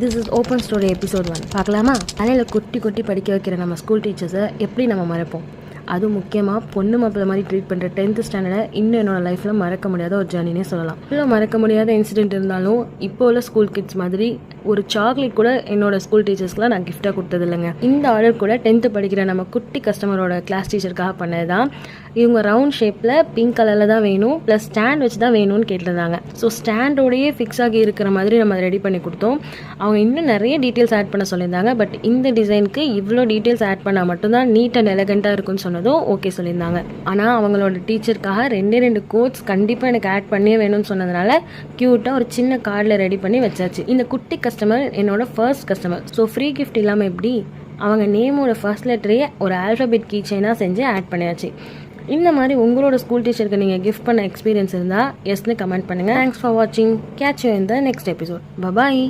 This is open story episode 1 பார்க்கலாமா? அலையில் கொட்டி கொட்டி படிக்க வைக்கிற நம்ம ஸ்கூல் டீச்சர்ஸை எப்படி நம்ம மறப்போம்? அதுவும் முக்கியமாக பொண்ணு மாப்பிள்ள மாதிரி ட்ரீட் பண்ணுற 10th ஸ்டாண்டர்டை இன்னும் என்னோட லைஃப்பில் மறக்க முடியாத ஒரு ஜேர்னினே சொல்லலாம். இவ்வளோ மறக்க முடியாத இன்சிடென்ட் இருந்தாலும் இப்போ உள்ள ஸ்கூல் கிட்ஸ் மாதிரி ஒரு சாக்லேட் கூட என்னோட ஸ்கூல் டீச்சர்ஸ்க்குலாம் நான் கிஃப்டாக கொடுத்தது இல்லைங்க. இந்த ஆர்டர் கூட 10th படிக்கிற நம்ம குட்டி கஸ்டமரோட கிளாஸ் டீச்சருக்காக பண்ணது தான். இவங்க ரவுண்ட் ஷேப்பில் பிங்க் கலரில் தான் வேணும், ப்ளஸ் ஸ்டாண்ட் வச்சு தான் வேணும்னு கேட்டிருந்தாங்க. ஸோ ஸ்டாண்டோடையே ஃபிக்ஸ் ஆகி இருக்கிற மாதிரி நம்ம ரெடி பண்ணி கொடுத்தோம். அவங்க இன்னும் நிறைய டீட்டெயில்ஸ் ஆட் பண்ண சொல்லியிருந்தாங்க. பட் இந்த டிசைனுக்கு இவ்வளோ டீட்டெயில்ஸ் ஆட் பண்ணால் மட்டும்தான் நீட் அண்ட் எலகண்ட்டாக இருக்குன்னு சொன்னதும் ஓகே சொல்லியிருந்தாங்க. ஆனால் அவங்களோட டீச்சருக்காக 2 கோட்ஸ் கண்டிப்பாக எனக்கு ஆட் பண்ணியே வேணும்னு சொன்னதுனால க்யூட்டாக ஒரு சின்ன கார்டில் ரெடி பண்ணி வச்சாச்சு. இந்த குட்டி கஸ்டமர் என்னோட first customer. So free gift இல்லாமல் எப்படி, அவங்க நேமோட ஃபர்ஸ்ட் லெட்டரையே ஒரு ஆல்ஃபபெட் கீ செயினாக செஞ்சு ஆட் பண்ணியாச்சு. இந்த மாதிரி உங்களோட ஸ்கூல் டீச்சருக்கு நீங்கள் கிஃப்ட் பண்ண எக்ஸ்பீரியன்ஸ் இருந்தால் எஸ்ன்னு கமெண்ட் பண்ணுங்கள். தேங்க்ஸ் ஃபார் வாட்சிங். Catch you in the next episode. Bye bye.